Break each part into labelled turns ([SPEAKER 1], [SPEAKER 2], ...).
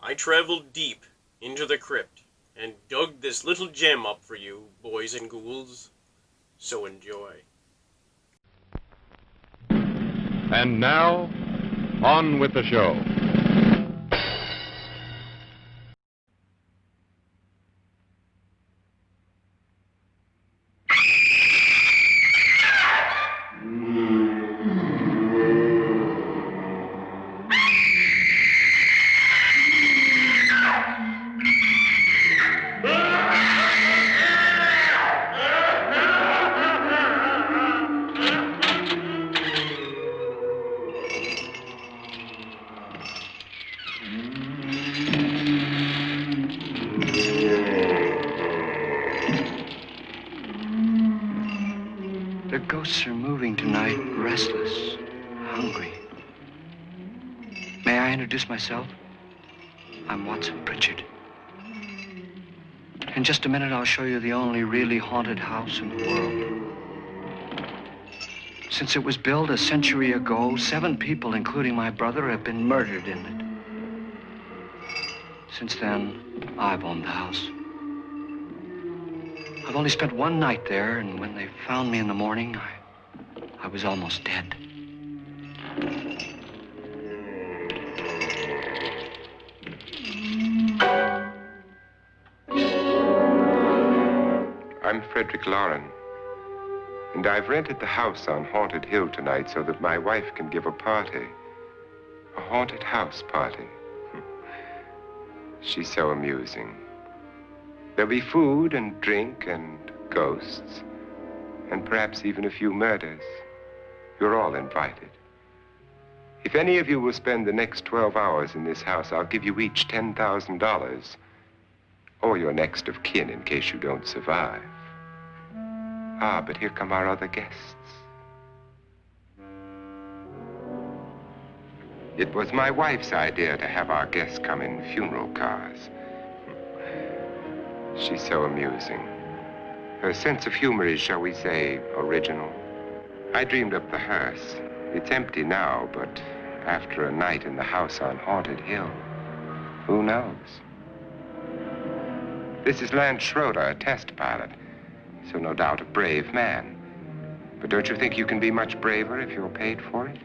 [SPEAKER 1] I traveled deep into the crypt and dug this little gem up for you, boys and ghouls. So enjoy.
[SPEAKER 2] And now, on with the show.
[SPEAKER 3] The ghosts are moving tonight, restless, hungry. May I introduce myself? I'm Watson Pritchard. In just a minute, I'll show you the only really haunted house in the world. Since it was built a century ago, 7 people, including my brother, have been murdered in it. Since then, I've owned the house. I've only spent one night there, and when they found me in the morning, I was almost dead.
[SPEAKER 4] I'm Frederick Lauren, and I've rented the house on Haunted Hill tonight so that my wife can give a party. A haunted house party. She's so amusing. There'll be food and drink and ghosts, and perhaps even a few murders. You're all invited. If any of you will spend the next 12 hours in this house, I'll give you each $10,000, or your next of kin in case you don't survive. Ah, but here come our other guests. It was my wife's idea to have our guests come in funeral cars. She's so amusing. Her sense of humor is, shall we say, original. I dreamed up the hearse. It's empty now, but after a night in the house on Haunted Hill, who knows? This is Lance Schroeder, a test pilot, so no doubt a brave man. But don't you think you can be much braver if you're paid for it?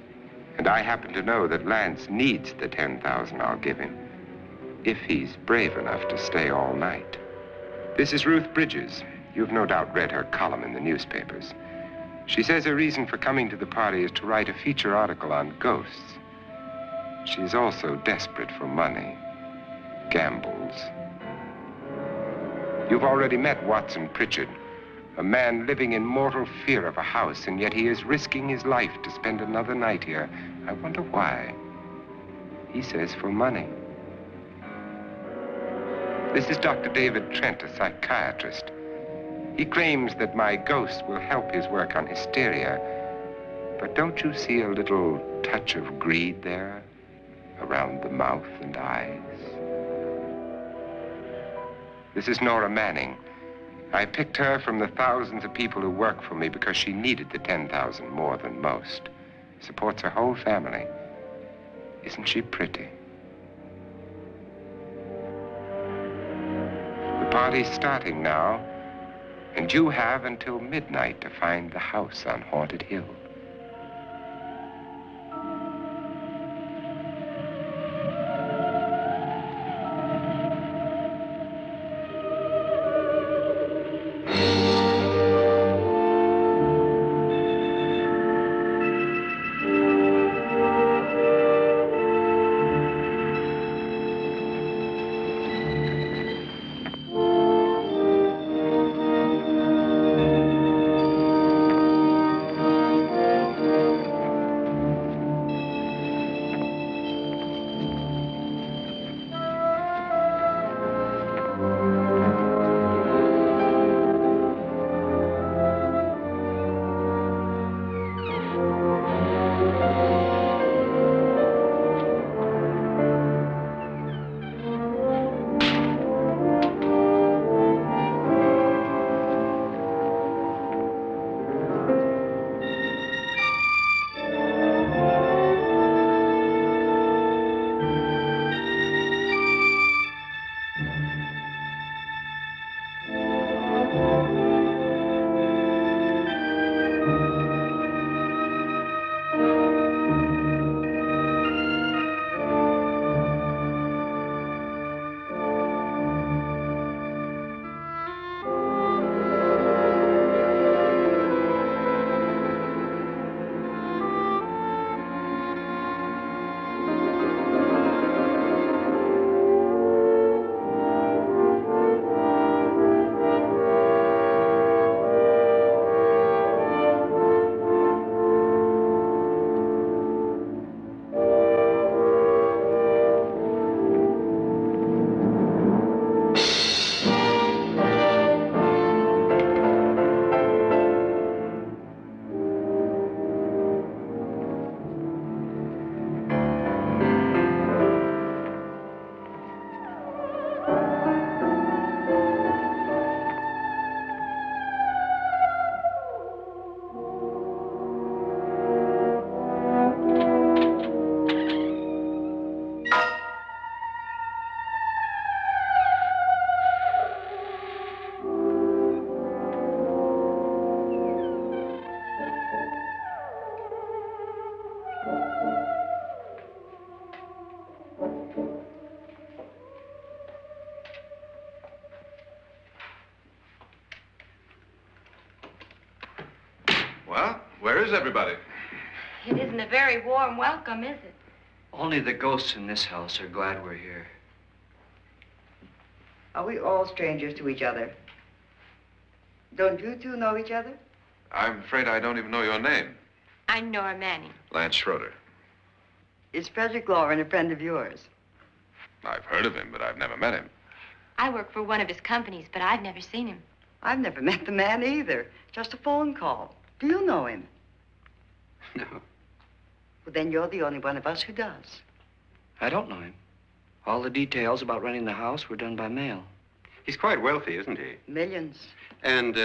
[SPEAKER 4] And I happen to know that Lance needs the $10,000 I'll give him, if he's brave enough to stay all night. This is Ruth Bridges. You've no doubt read her column in the newspapers. She says her reason for coming to the party is to write a feature article on ghosts. She's also desperate for money, gambles. You've already met Watson Pritchard, a man living in mortal fear of a house, and yet he is risking his life to spend another night here. I wonder why. He says for money. This is Dr. David Trent, a psychiatrist. He claims that my ghost will help his work on hysteria. But don't you see a little touch of greed there, around the mouth and eyes? This is Nora Manning. I picked her from the thousands of people who work for me because she needed the $10,000 more than most. Supports her whole family. Isn't she pretty? The party's starting now, and you have until midnight to find the house on Haunted Hill.
[SPEAKER 5] Where's everybody?
[SPEAKER 6] It isn't a very warm welcome, is it?
[SPEAKER 3] Only the ghosts in this house are glad we're here.
[SPEAKER 7] Are we all strangers to each other? Don't you two know each other?
[SPEAKER 5] I'm afraid I don't even know your name.
[SPEAKER 6] I'm Nora Manning.
[SPEAKER 5] Lance Schroeder.
[SPEAKER 7] Is Frederick Lauren a friend of yours?
[SPEAKER 5] I've heard of him, but I've never met him.
[SPEAKER 6] I work for one of his companies, but I've never seen him.
[SPEAKER 7] I've never met the man either. Just a phone call. Do you know him?
[SPEAKER 3] No,
[SPEAKER 7] Well, then you're the only one of us who does.
[SPEAKER 3] I don't know him. All the details about renting the house were done by mail.
[SPEAKER 8] He's quite wealthy, isn't he?
[SPEAKER 7] Millions.
[SPEAKER 8] And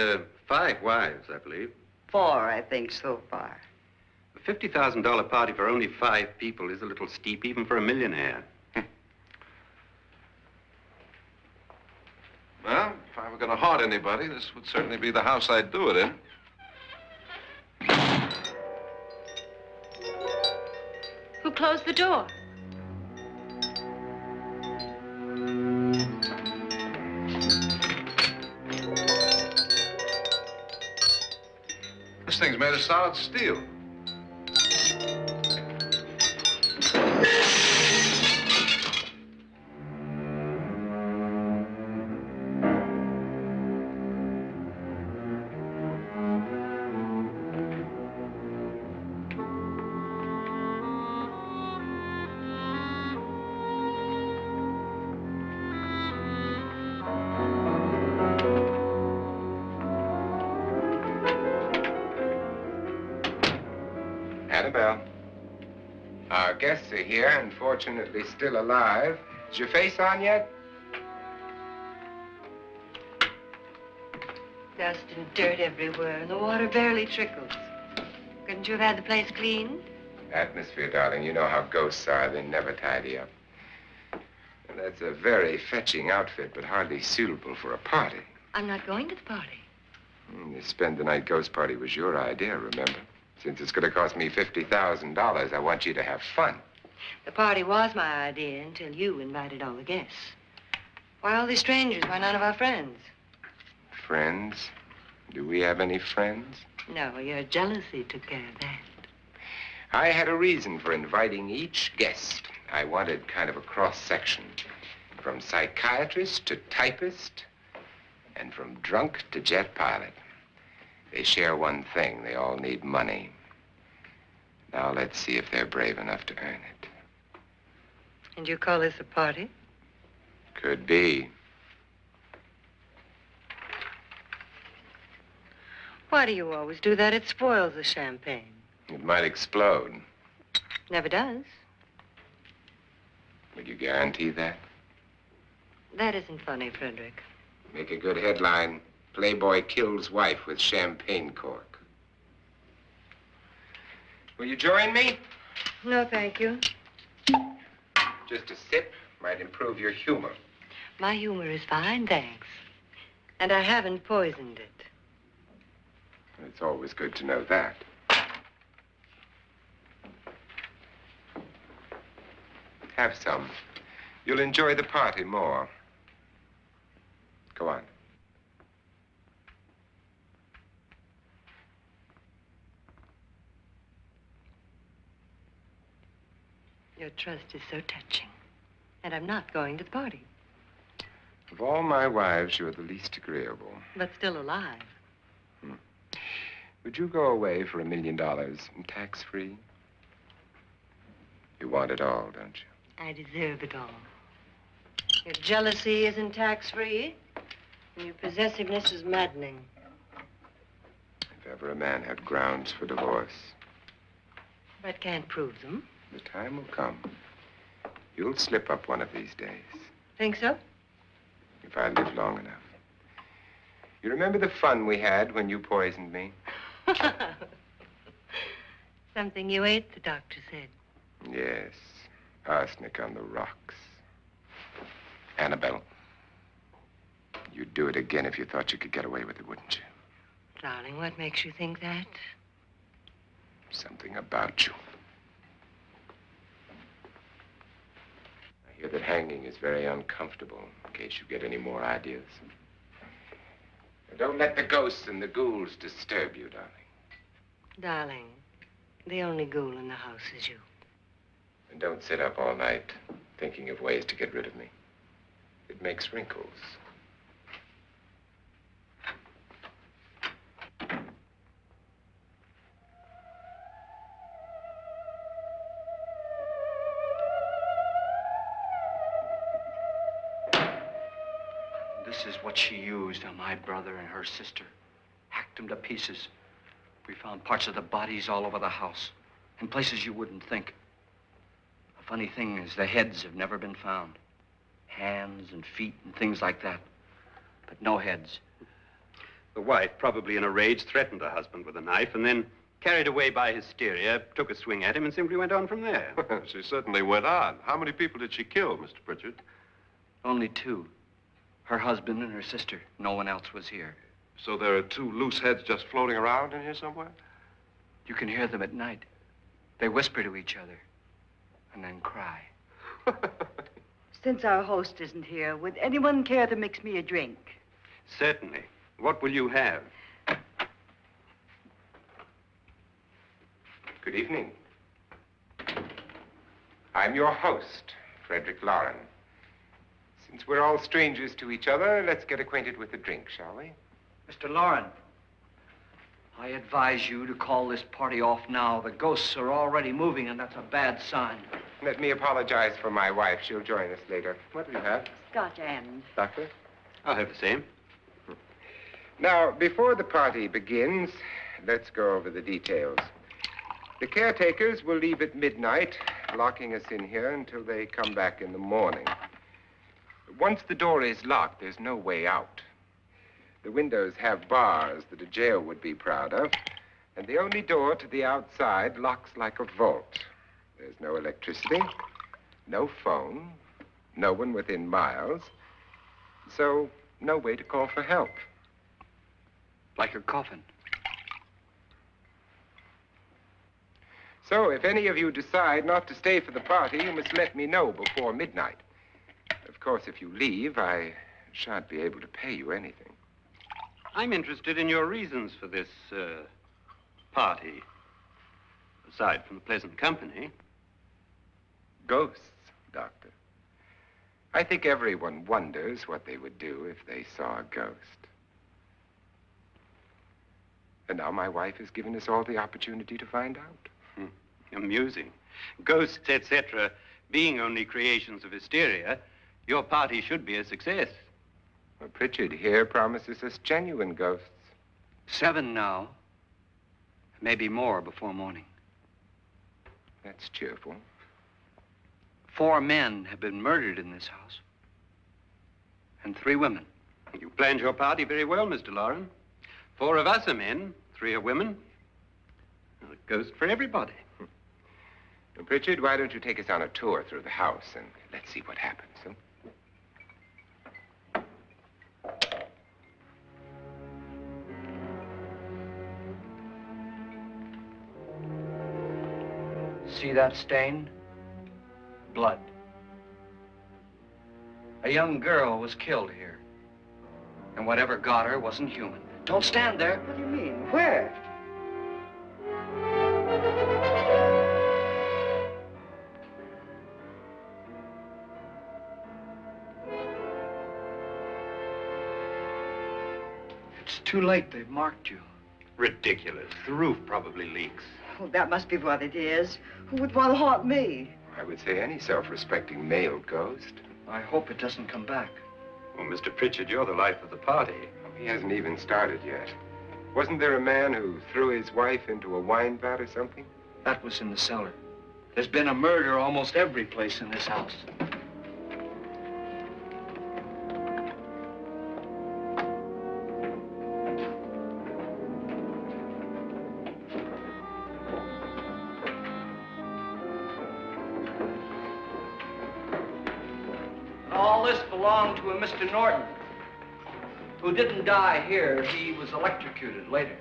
[SPEAKER 8] 5 wives, I believe.
[SPEAKER 7] 4, I think, so far.
[SPEAKER 8] A $50,000 party for only 5 people is a little steep, even for a millionaire.
[SPEAKER 5] Well, if I were going to haunt anybody, this would certainly be the house I'd do it in.
[SPEAKER 6] Who closed the door?
[SPEAKER 5] This thing's made of solid steel.
[SPEAKER 4] Annabelle, our guests are here, unfortunately still alive. Is your face on yet?
[SPEAKER 7] Dust and dirt everywhere, and the water barely trickles. Couldn't you have had the place cleaned?
[SPEAKER 4] Atmosphere, darling. You know how ghosts are. They never tidy up. And that's a very fetching outfit, but hardly suitable for a party.
[SPEAKER 7] I'm not going to the party.
[SPEAKER 4] The spend-the-night ghost party was your idea, remember? Since it's going to cost me $50,000, I want you to have fun.
[SPEAKER 7] The party was my idea until you invited all the guests. Why all these strangers? Why none of our friends?
[SPEAKER 4] Friends? Do we have any friends?
[SPEAKER 7] No, your jealousy took care of that.
[SPEAKER 4] I had a reason for inviting each guest. I wanted kind of a cross-section. From psychiatrist to typist, and from drunk to jet pilot. They share one thing. They all need money. Now let's see if they're brave enough to earn it.
[SPEAKER 7] And you call this a party?
[SPEAKER 4] Could be.
[SPEAKER 7] Why do you always do that? It spoils the champagne.
[SPEAKER 4] It might explode.
[SPEAKER 7] Never does.
[SPEAKER 4] Will you guarantee that?
[SPEAKER 7] That isn't funny, Frederick.
[SPEAKER 4] Make a good headline. Playboy kills wife with champagne cork. Will you join me?
[SPEAKER 7] No, thank you.
[SPEAKER 4] Just a sip might improve your humor.
[SPEAKER 7] My humor is fine, thanks. And I haven't poisoned it.
[SPEAKER 4] It's always good to know that. Have some. You'll enjoy the party more. Go on.
[SPEAKER 7] Your trust is so touching. And I'm not going to the party.
[SPEAKER 4] Of all my wives, you're the least agreeable.
[SPEAKER 7] But still alive.
[SPEAKER 4] Would you go away for $1 million tax-free? You want it all, don't you?
[SPEAKER 7] I deserve it all. Your jealousy isn't tax-free. And your possessiveness is maddening.
[SPEAKER 4] If ever a man had grounds for divorce,
[SPEAKER 7] But can't prove them.
[SPEAKER 4] the time will come. You'll slip up one of these days,
[SPEAKER 7] Think so?
[SPEAKER 4] if I live long enough. You remember the fun we had when you poisoned me?
[SPEAKER 7] Something you ate, the doctor said.
[SPEAKER 4] Yes, arsenic on the rocks. Annabelle, you'd do it again if you thought you could get away with it, wouldn't you?
[SPEAKER 7] Darling, what makes you think that?
[SPEAKER 4] Something about you. I hear that hanging is very uncomfortable, in case you get any more ideas. Now, don't let the ghosts and the ghouls disturb you, darling.
[SPEAKER 7] Darling, the only ghoul in the house is you.
[SPEAKER 4] And don't sit up all night thinking of ways to get rid of me. It makes wrinkles.
[SPEAKER 3] This is what she used on my brother and her sister. Hacked them to pieces. We found parts of the bodies all over the house, in places you wouldn't think. The funny thing is the heads have never been found. Hands and feet and things like that. But no heads.
[SPEAKER 8] The wife, probably in a rage, threatened her husband with a knife and then, carried away by hysteria, took a swing at him and simply went on from there.
[SPEAKER 5] She certainly went on. How many people did she kill, Mr. Pritchard?
[SPEAKER 3] Only two. Her husband and her sister. No one else was here.
[SPEAKER 5] So there are two loose heads just floating around in here somewhere?
[SPEAKER 3] You can hear them at night. They whisper to each other and then cry.
[SPEAKER 9] Since our host isn't here, would anyone care to mix me a drink?
[SPEAKER 8] Certainly. What will you have?
[SPEAKER 4] Good evening. I'm your host, Frederick Lauren. Since we're all strangers to each other, let's get acquainted with a drink, shall we?
[SPEAKER 3] Mr. Lauren, I advise you to call this party off now. The ghosts are already moving, and that's a bad sign.
[SPEAKER 4] Let me apologize for my wife. She'll join us later. What do you have?
[SPEAKER 9] Scotch and.
[SPEAKER 4] Doctor?
[SPEAKER 8] I'll have the same.
[SPEAKER 4] Now, before the party begins, let's go over the details. The caretakers will leave at midnight, locking us in here until they come back in the morning. Once the door is locked, there's no way out. The windows have bars that a jail would be proud of, and the only door to the outside locks like a vault. There's no electricity, no phone, no one within miles, so no way to call for help.
[SPEAKER 3] Like a coffin.
[SPEAKER 4] So if any of you decide not to stay for the party, you must let me know before midnight. Of course, if you leave, I shan't be able to pay you anything.
[SPEAKER 8] I'm interested in your reasons for this, party. Aside from the pleasant company.
[SPEAKER 4] Ghosts, Doctor. I think everyone wonders what they would do if they saw a ghost. And now my wife has given us all the opportunity to find out.
[SPEAKER 8] Amusing. Ghosts, etc., being only creations of hysteria, your party should be a success.
[SPEAKER 4] Well, Pritchard here promises us genuine ghosts.
[SPEAKER 3] 7 now. Maybe more before morning.
[SPEAKER 4] That's cheerful.
[SPEAKER 3] 4 men have been murdered in this house. And 3 women.
[SPEAKER 8] You planned your party very well, Mr. Lauren. 4 of us are men, 3 are women. A ghost for everybody.
[SPEAKER 4] Well, Pritchard, why don't you take us on a tour through the house and let's see what happens, huh?
[SPEAKER 3] See that stain? Blood. A young girl was killed here. And whatever got her wasn't human. Don't stand there.
[SPEAKER 9] What do you mean? Where?
[SPEAKER 3] It's too late. They've marked you.
[SPEAKER 8] Ridiculous. The roof probably leaks.
[SPEAKER 9] Oh, that must be what it is. Who would want to haunt me?
[SPEAKER 4] I would say any self-respecting male ghost.
[SPEAKER 3] I hope it doesn't come back.
[SPEAKER 8] Well, Mr. Pritchard, you're the life of the party.
[SPEAKER 4] He hasn't even started yet. Wasn't there a man who threw his wife into a wine vat or something?
[SPEAKER 3] That was in the cellar. There's been a murder almost every place in this house. All this belonged to a Mr. Norton, who didn't die here. He was electrocuted later.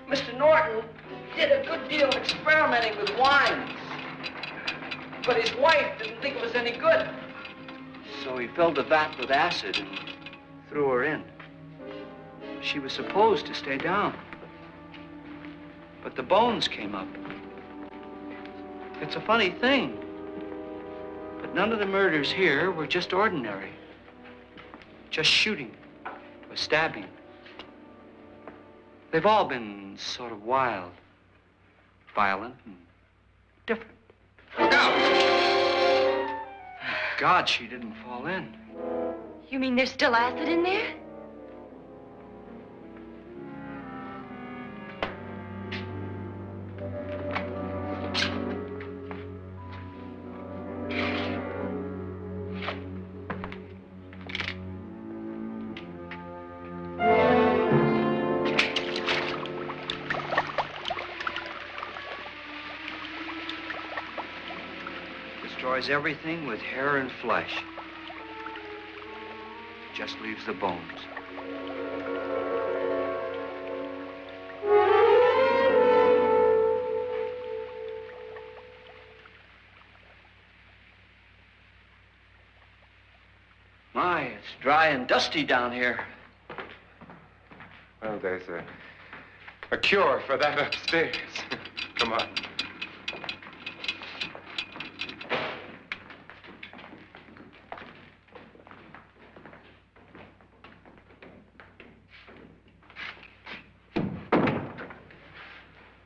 [SPEAKER 3] Mr. Norton did a good deal of experimenting with wines, but his wife didn't think it was any good. So he filled the vat with acid and threw her in. She was supposed to stay down. But the bones came up. It's a funny thing. But none of the murders here were just ordinary. Just shooting or stabbing. They've all been sort of wild, violent, and different.
[SPEAKER 5] Look out!
[SPEAKER 3] God, she didn't fall in.
[SPEAKER 6] You mean there's still acid in there?
[SPEAKER 3] Destroys everything with hair and flesh. Just leaves the bones. My, it's dry and dusty down here.
[SPEAKER 4] Well, there's a cure for that upstairs. Come on.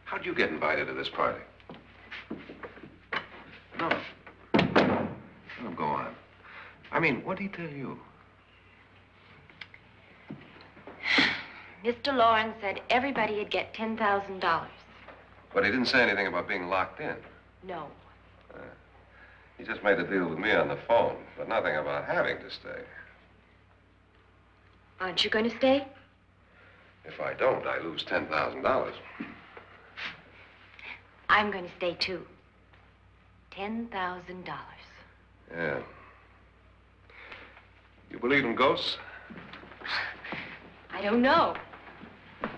[SPEAKER 5] How'd you get invited to this party? No. No, go on. I mean, what did he tell you?
[SPEAKER 6] Mr. Lawrence said everybody'd get $10,000.
[SPEAKER 5] But he didn't say anything about being locked in.
[SPEAKER 6] No.
[SPEAKER 5] He just made a deal with me on the phone, but nothing about having to stay.
[SPEAKER 6] Aren't you going to stay?
[SPEAKER 5] If I don't, I lose $10,000.
[SPEAKER 6] I'm going to stay, too. $10,000.
[SPEAKER 5] Yeah. You believe in ghosts?
[SPEAKER 6] I don't know.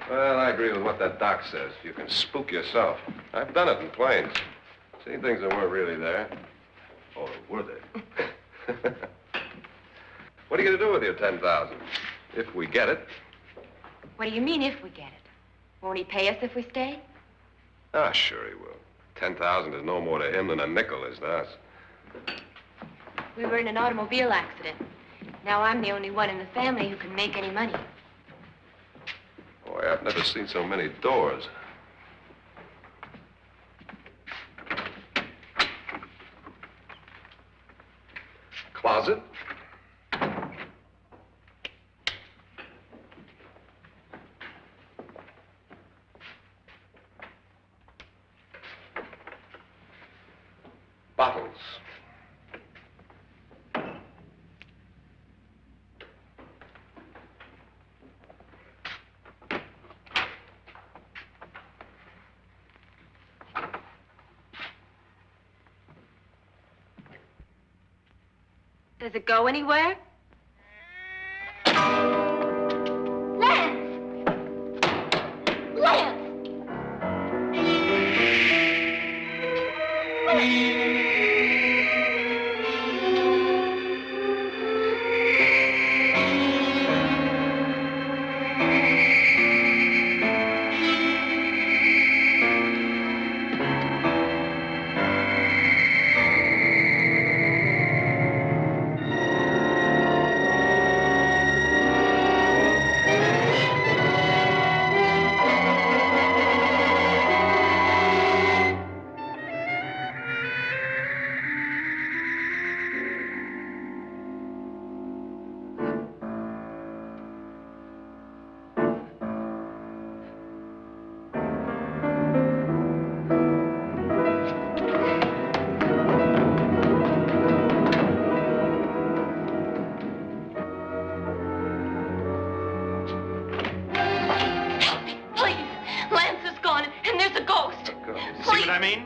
[SPEAKER 5] Well, I agree with what that doc says. You can spook yourself. I've done it in planes. Seen things that weren't really there. Or were they? What are you going to do with your $10,000? If we get it.
[SPEAKER 6] What do you mean, if we get it? Won't he pay us if we stay?
[SPEAKER 5] Ah, sure he will. 10,000 is no more to him than a nickel is to us.
[SPEAKER 6] We were in an automobile accident. Now I'm the only one in the family who can make any money.
[SPEAKER 5] Boy, I've never seen so many doors. Closet? Bottles.
[SPEAKER 6] Does it go anywhere? Lance! Lance!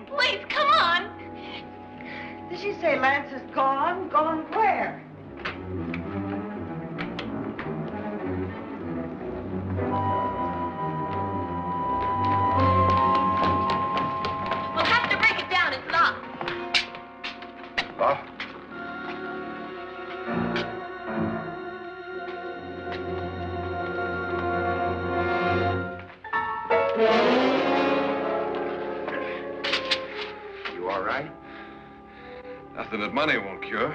[SPEAKER 6] Please, come on.
[SPEAKER 9] Did she say Lance is gone? Gone where?
[SPEAKER 6] We'll have to break it down. It's locked.
[SPEAKER 5] Locked? Nothing that money won't cure.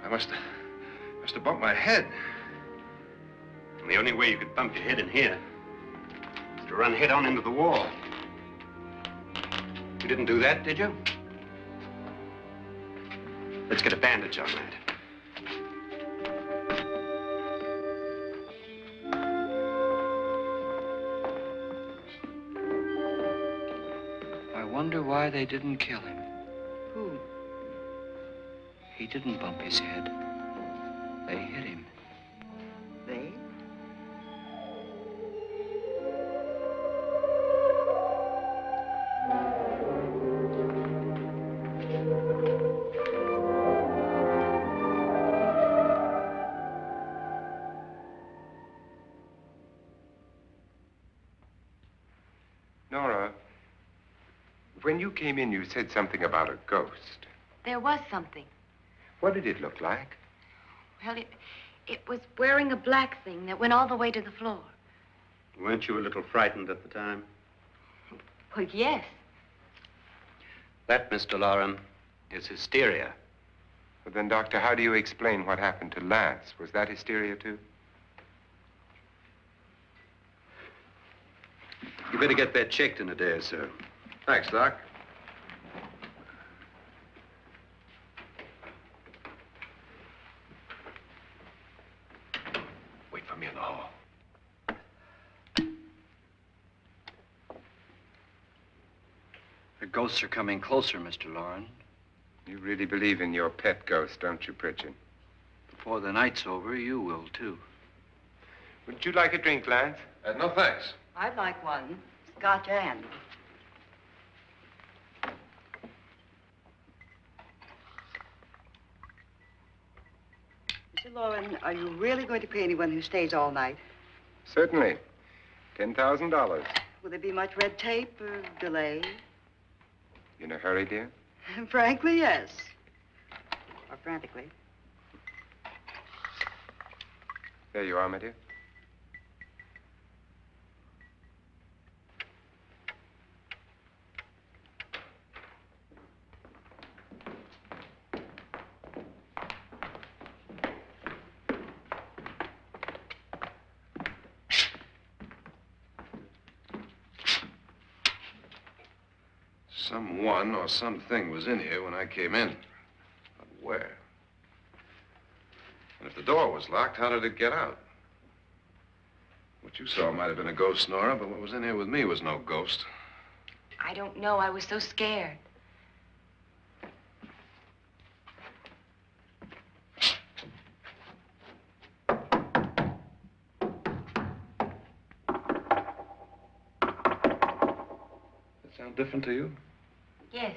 [SPEAKER 5] I must have bumped my head.
[SPEAKER 8] And the only way you could bump your head in here is to run head on into the wall. You didn't do that, did you? Let's get a bandage on that.
[SPEAKER 3] I wonder why they didn't kill him.
[SPEAKER 9] Who?
[SPEAKER 3] He didn't bump his head. They hit him.
[SPEAKER 9] They?
[SPEAKER 4] Nora, when you came in, you said something about a ghost.
[SPEAKER 6] There was something.
[SPEAKER 4] What did it look like?
[SPEAKER 6] Well, it was wearing a black thing that went all the way to the floor.
[SPEAKER 8] Weren't you a little frightened at the time?
[SPEAKER 6] Well, yes.
[SPEAKER 8] That, Mr. Loren, is hysteria.
[SPEAKER 4] Well, then, Doctor, how do you explain what happened to Lance? Was that hysteria, too?
[SPEAKER 8] You better get that checked in a day or so.
[SPEAKER 5] Thanks, Doc. Wait for me in the hall.
[SPEAKER 3] The ghosts are coming closer, Mr. Loren.
[SPEAKER 4] You really believe in your pet ghost, don't you, Pritchard?
[SPEAKER 3] Before the night's over, you will, too.
[SPEAKER 4] Would you like a drink, Lance?
[SPEAKER 5] No, thanks.
[SPEAKER 9] I'd like one. Scotch and. Mr. Loren, are you really going to pay anyone who stays all night?
[SPEAKER 4] Certainly. $10,000.
[SPEAKER 9] Will there be much red tape or delay?
[SPEAKER 4] You in a hurry, dear?
[SPEAKER 9] Frankly, yes. Or frantically.
[SPEAKER 4] There you are, my dear.
[SPEAKER 5] Someone or something was in here when I came in. But where? And if the door was locked, how did it get out? What you saw might have been a ghost, Nora, but what was in here with me was no ghost.
[SPEAKER 6] I don't know. I was so scared.
[SPEAKER 5] Does that sound different to you?
[SPEAKER 6] Yes.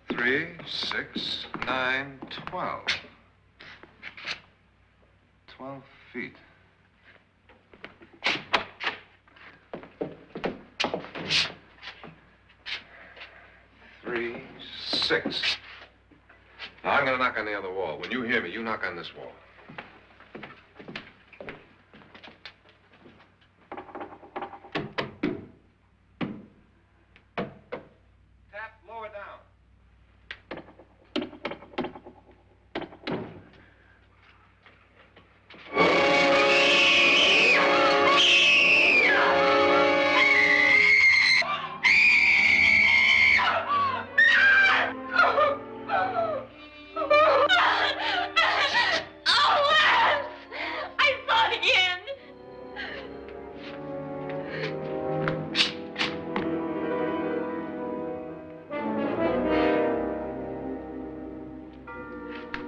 [SPEAKER 5] Three, 6, 9, 12. 12 feet. Three, 6. Now, I'm going to knock on the other wall. When you hear me, you knock on this wall. Tap lower down.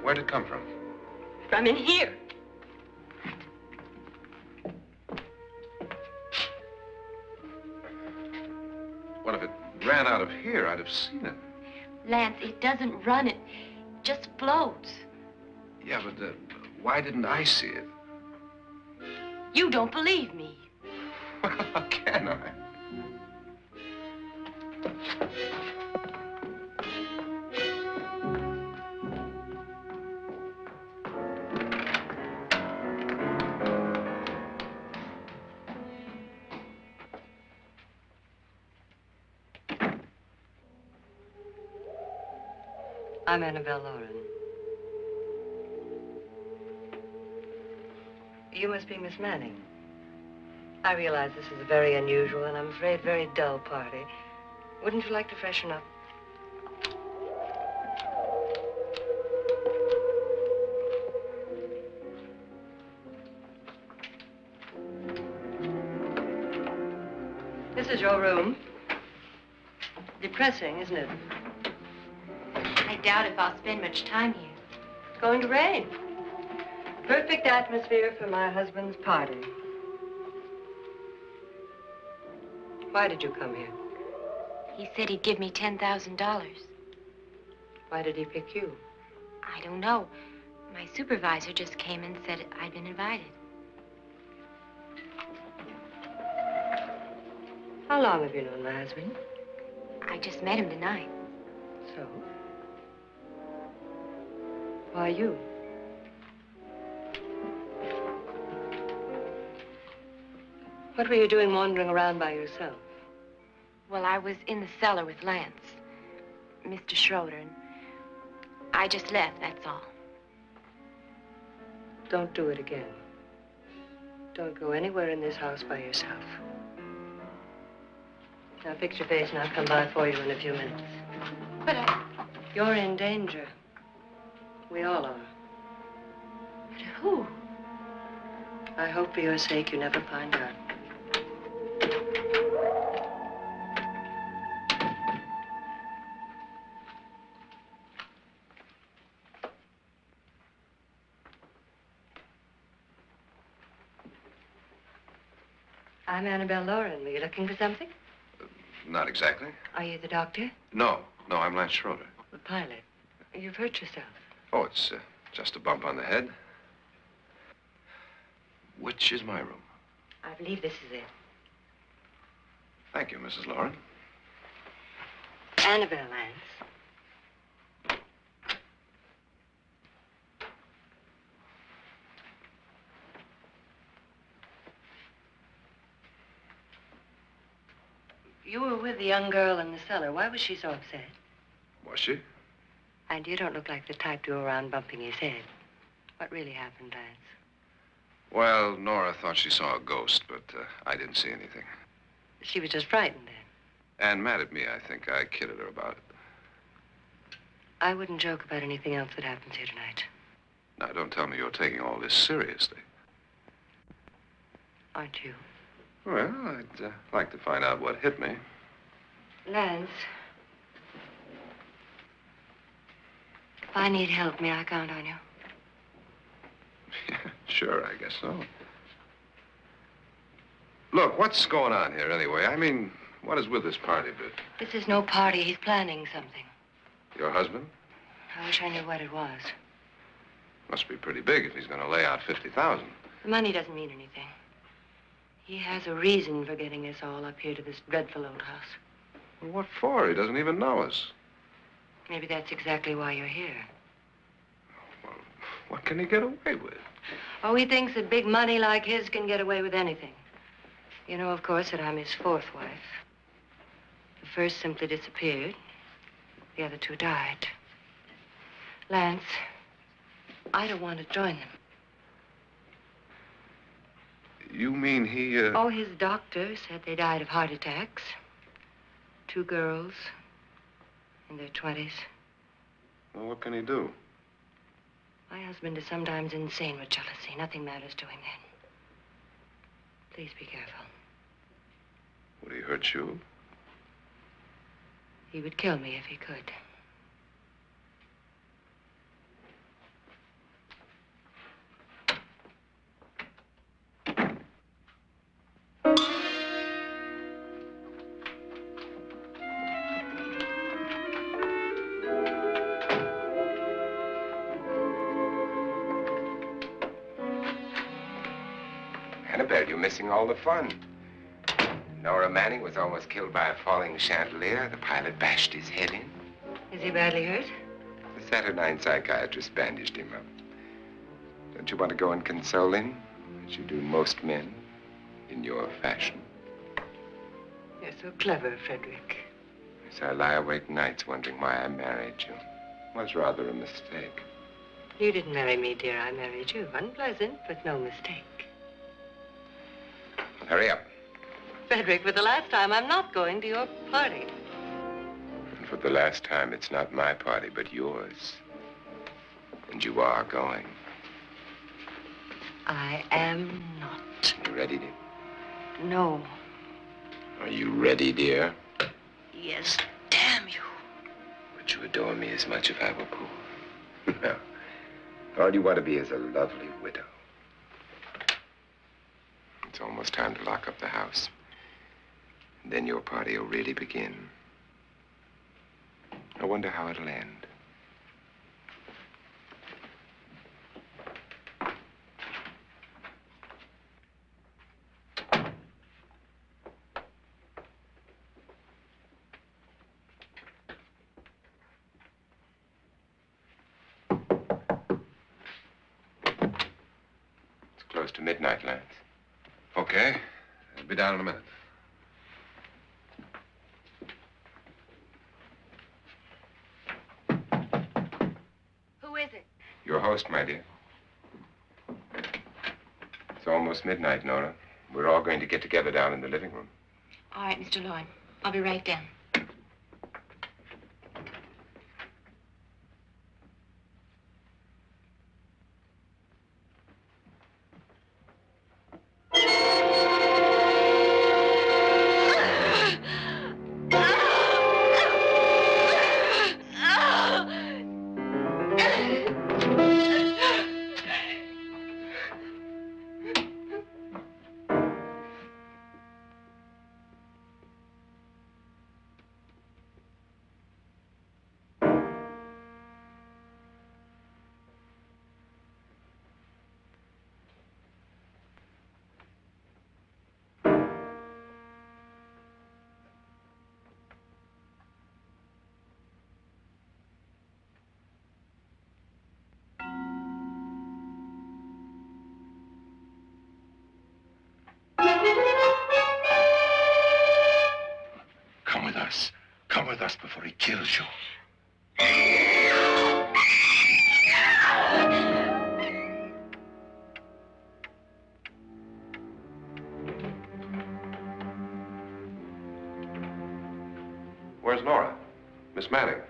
[SPEAKER 5] Where'd it come from?
[SPEAKER 6] From in here.
[SPEAKER 5] Well, if it ran out of here, I'd have seen it.
[SPEAKER 6] Lance, it doesn't run. It just floats.
[SPEAKER 5] Yeah, but why didn't I see it?
[SPEAKER 6] You don't believe me.
[SPEAKER 5] Well, how can I?
[SPEAKER 7] I'm Annabelle Lauren. You must be Miss Manning. I realize this is a very unusual and I'm afraid very dull party. Wouldn't you like to freshen up? This is your room. Depressing, isn't it?
[SPEAKER 6] I doubt if I'll spend much time here.
[SPEAKER 7] It's going to rain. Perfect atmosphere for my husband's party. Why did you come here?
[SPEAKER 6] He said he'd give me $10,000.
[SPEAKER 7] Why did he pick you?
[SPEAKER 6] I don't know. My supervisor just came and said I'd been invited.
[SPEAKER 7] How long have you known my husband?
[SPEAKER 6] I just met him tonight.
[SPEAKER 7] So? Why you? What were you doing wandering around by yourself?
[SPEAKER 6] Well, I was in the cellar with Lance, Mr. Schroeder, and I just left, that's all.
[SPEAKER 7] Don't do it again. Don't go anywhere in this house by yourself. Now fix your face and I'll come by for you in a few minutes.
[SPEAKER 6] But
[SPEAKER 7] You're in danger. We all are.
[SPEAKER 6] But who?
[SPEAKER 7] I hope for your sake you never find out. I'm Annabelle Lauren. Were you looking for something?
[SPEAKER 5] Not exactly.
[SPEAKER 7] Are you the doctor?
[SPEAKER 5] No, I'm Lance Schroeder.
[SPEAKER 7] The pilot. You've hurt yourself.
[SPEAKER 5] Oh, it's just a bump on the head. Which is my room?
[SPEAKER 7] I believe this is it.
[SPEAKER 5] Thank you, Mrs. Lauren.
[SPEAKER 7] Annabelle, Lance. You were with the young girl in the cellar. Why was she so upset?
[SPEAKER 5] Was she?
[SPEAKER 7] And you don't look like the type to go around bumping his head. What really happened, Lance?
[SPEAKER 5] Well, Nora thought she saw a ghost, but I didn't see anything.
[SPEAKER 7] She was just frightened then.
[SPEAKER 5] And mad at me, I think. I kidded her about it.
[SPEAKER 7] I wouldn't joke about anything else that happens here tonight.
[SPEAKER 5] Now, don't tell me you're taking all this seriously.
[SPEAKER 7] Aren't you?
[SPEAKER 5] Well, I'd like to find out what hit me.
[SPEAKER 7] Lance. If I need help, may I count on you?
[SPEAKER 5] Yeah, sure, I guess so. Look, what's going on here anyway? I mean, what is with this party bit?
[SPEAKER 7] This is no party. He's planning something.
[SPEAKER 5] Your husband?
[SPEAKER 7] I wish I knew what it was.
[SPEAKER 5] Must be pretty big if he's going to lay out 50,000.
[SPEAKER 7] The money doesn't mean anything. He has a reason for getting us all up here to this dreadful old house.
[SPEAKER 5] Well, what for? He doesn't even know us.
[SPEAKER 7] Maybe that's exactly why you're here.
[SPEAKER 5] Well, what can he get away with?
[SPEAKER 7] Oh, he thinks that big money like his can get away with anything. You know, of course, that I'm his fourth wife. The first simply disappeared. The other two died. Lance, I don't want to join them.
[SPEAKER 5] You mean he,
[SPEAKER 7] Oh, his doctor said they died of heart attacks. 2 girls in their 20s.
[SPEAKER 5] Well, what can he do?
[SPEAKER 7] My husband is sometimes insane with jealousy. Nothing matters to him then. Please be careful.
[SPEAKER 5] Would he hurt you?
[SPEAKER 7] He would kill me if he could.
[SPEAKER 4] Annabelle, you're missing all the fun. Nora Manning was almost killed by a falling chandelier. The pilot bashed his head in.
[SPEAKER 7] Is he badly hurt?
[SPEAKER 4] The Saturnine psychiatrist bandaged him up. Don't you want to go and console him, as you do most men, in your fashion?
[SPEAKER 7] You're so clever, Frederick.
[SPEAKER 4] So I lie awake nights wondering why I married you. Was rather a mistake.
[SPEAKER 7] You didn't marry me, dear. I married you. Unpleasant, but no mistake.
[SPEAKER 4] Hurry up.
[SPEAKER 7] Frederick, for the last time, I'm not going to your party.
[SPEAKER 4] And for the last time, it's not my party, but yours. And you are going.
[SPEAKER 7] I am not.
[SPEAKER 4] You ready, dear?
[SPEAKER 7] No.
[SPEAKER 4] Are you ready, dear?
[SPEAKER 7] Yes, damn you.
[SPEAKER 4] Would you adore me as much if I were poor? No. All you want to be is a lovely widow. It's almost time to lock up the house. And then your party will really begin. I wonder how it'll end. It's close to midnight, Lance.
[SPEAKER 5] Okay. I'll be down in a minute.
[SPEAKER 6] Who is it?
[SPEAKER 4] Your host, my dear. It's almost midnight, Nora. We're all going to get together down in the living room.
[SPEAKER 6] All right, Mr. Lloyd. I'll be right down.
[SPEAKER 5] Come with us. Come with us before he kills you. Where's Nora? Miss Manning.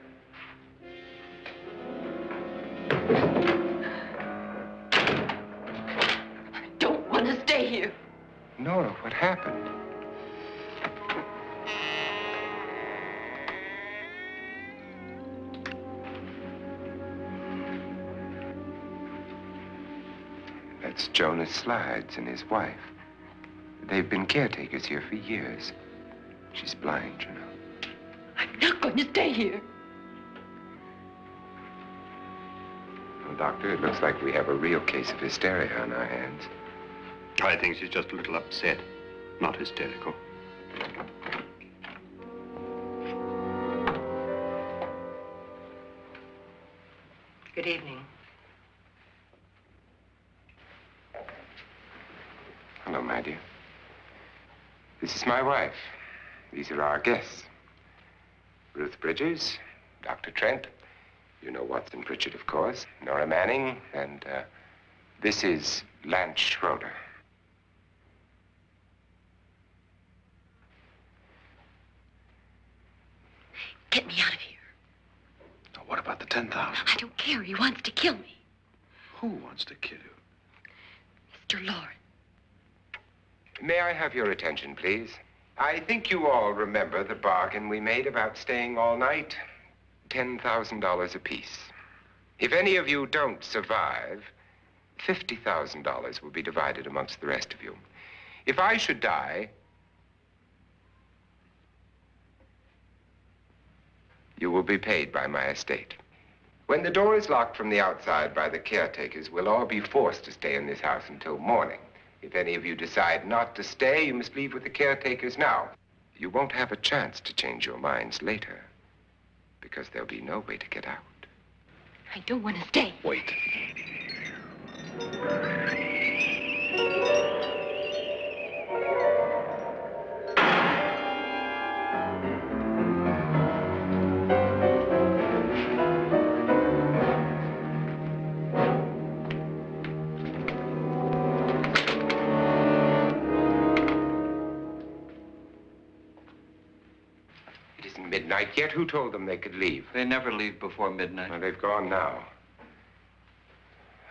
[SPEAKER 7] I don't want to stay here.
[SPEAKER 4] Nora, what happened? That's Jonas Slides and his wife. They've been caretakers here for years. She's blind, you know.
[SPEAKER 7] I'm not going to stay here.
[SPEAKER 4] Well, Doctor, it looks like we have a real case of hysteria on our hands.
[SPEAKER 8] I think she's just a little upset, not hysterical.
[SPEAKER 7] Good evening.
[SPEAKER 4] Hello, my dear. This is my wife. These are our guests. Ruth Bridges, Dr. Trent. You know Watson Pritchard, of course. Nora Manning, and this is Lance Schroeder.
[SPEAKER 6] Get me out of here.
[SPEAKER 5] Now, what about the 10,000?
[SPEAKER 6] I don't care. He wants to kill me.
[SPEAKER 5] Who wants to kill you?
[SPEAKER 6] Mr. Lawrence.
[SPEAKER 4] May I have your attention, please? I think you all remember the bargain we made about staying all night. $10,000 apiece. If any of you don't survive, $50,000 will be divided amongst the rest of you. If I should die, you will be paid by my estate. When the door is locked from the outside by the caretakers, we'll all be forced to stay in this house until morning. If any of you decide not to stay, you must leave with the caretakers now. You won't have a chance to change your minds later, because there'll be no way to get out.
[SPEAKER 6] I don't want to stay.
[SPEAKER 5] Wait.
[SPEAKER 4] midnight yet. Who told them they could leave?
[SPEAKER 3] They never leave before midnight.
[SPEAKER 4] Well, they've gone now.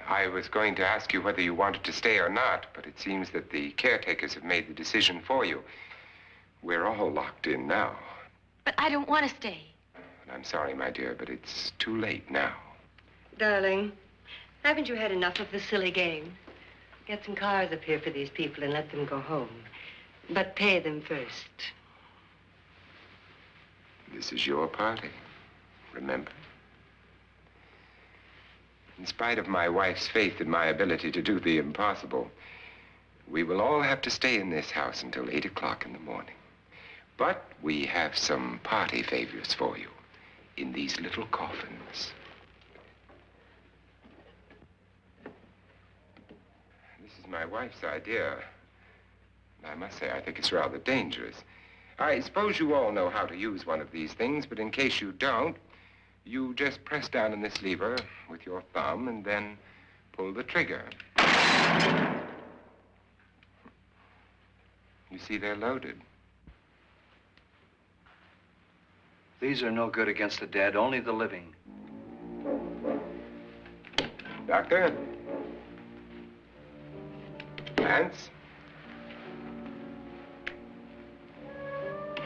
[SPEAKER 4] I was going to ask you whether you wanted to stay or not, but it seems that the caretakers have made the decision for you. We're all locked in now.
[SPEAKER 6] But I don't want to stay.
[SPEAKER 4] And I'm sorry, my dear, but it's too late now.
[SPEAKER 7] Darling, haven't you had enough of the silly game? Get some cars up here for these people and let them go home. But pay them first.
[SPEAKER 4] This is your party, remember? In spite of my wife's faith in my ability to do the impossible, we will all have to stay in this house until 8 o'clock in the morning. But we have some party favors for you in these little coffins. This is my wife's idea. I must say, I think it's rather dangerous. I suppose you all know how to use one of these things, but in case you don't, you just press down on this lever with your thumb and then pull the trigger. You see, they're loaded.
[SPEAKER 3] These are no good against the dead, only the living.
[SPEAKER 4] Doctor? Lance?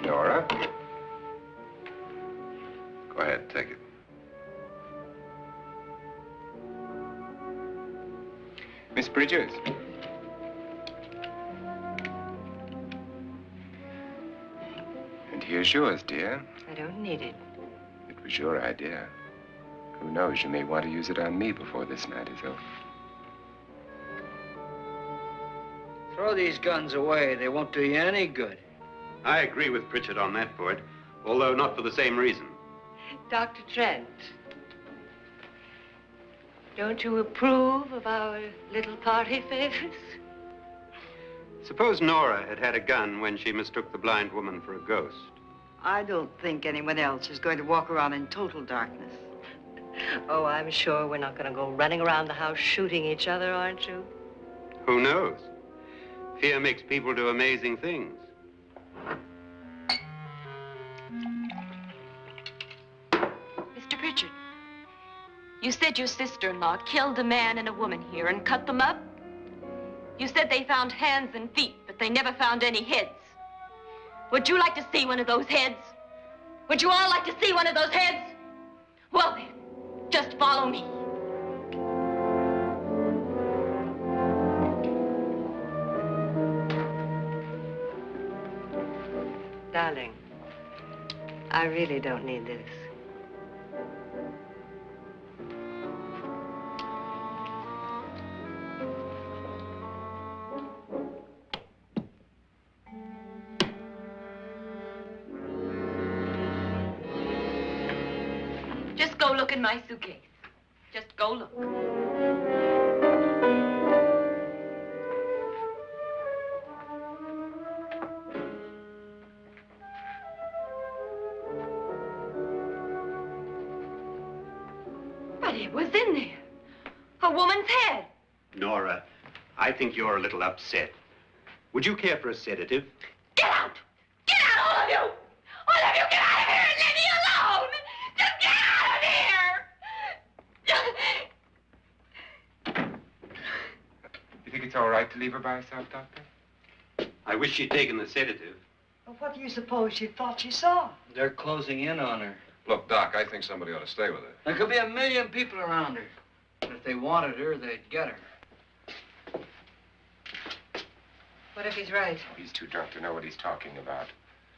[SPEAKER 4] Nora?
[SPEAKER 5] Go ahead, take it.
[SPEAKER 4] Miss Bridges? And here's yours, dear.
[SPEAKER 7] I don't need it.
[SPEAKER 4] It was your idea. Who knows, you may want to use it on me before this night is over.
[SPEAKER 3] Throw these guns away. They won't do you any good.
[SPEAKER 8] I agree with Pritchard on that point, although not for the same reason.
[SPEAKER 7] Dr. Trent, don't you approve of our little party favors?
[SPEAKER 8] Suppose Nora had had a gun when she mistook the blind woman for a ghost.
[SPEAKER 9] I don't think anyone else is going to walk around in total darkness.
[SPEAKER 7] Oh, I'm sure we're not going to go running around the house shooting each other, aren't you?
[SPEAKER 8] Who knows? Fear makes people do amazing things.
[SPEAKER 6] Mr. Pritchard, you said your sister-in-law killed a man and a woman here and cut them up? You said they found hands and feet, but they never found any heads. Would you like to see one of those heads? Would you all like to see one of those heads? Well then, just follow me.
[SPEAKER 7] Darling, I really don't need this.
[SPEAKER 6] Just go look in my suitcase. Just go look. But it was in there. A woman's head.
[SPEAKER 8] Nora, I think you're a little upset. Would you care for a sedative?
[SPEAKER 6] Get out! Get out, all of you! All of you, get out of here and leave me alone! Just get out of here!
[SPEAKER 4] You think it's all right to leave her by herself, Doctor?
[SPEAKER 8] I wish she'd taken the sedative.
[SPEAKER 9] Well, what do you suppose she thought she saw?
[SPEAKER 3] They're closing in on her.
[SPEAKER 5] Look, Doc, I think somebody ought to stay with her.
[SPEAKER 3] There could be 1 million people around her. And if they wanted her, they'd get her.
[SPEAKER 7] What if he's right?
[SPEAKER 4] He's too drunk to know what he's talking about.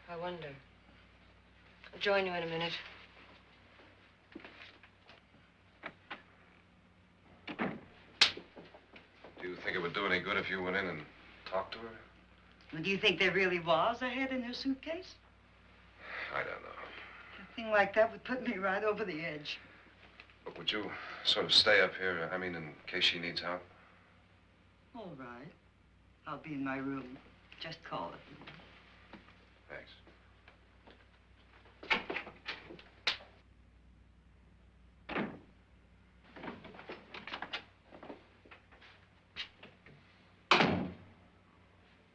[SPEAKER 7] I wonder. I'll join you in a minute.
[SPEAKER 5] Do you think it would do any good if you went in and talked to her?
[SPEAKER 9] Well, do you think there really was a head in her suitcase?
[SPEAKER 5] I don't know.
[SPEAKER 9] A thing like that would put me right over the edge.
[SPEAKER 5] Look, would you sort of stay up here, I mean, in case she needs help?
[SPEAKER 9] All right. I'll be in my room. Just call it.
[SPEAKER 5] Thanks.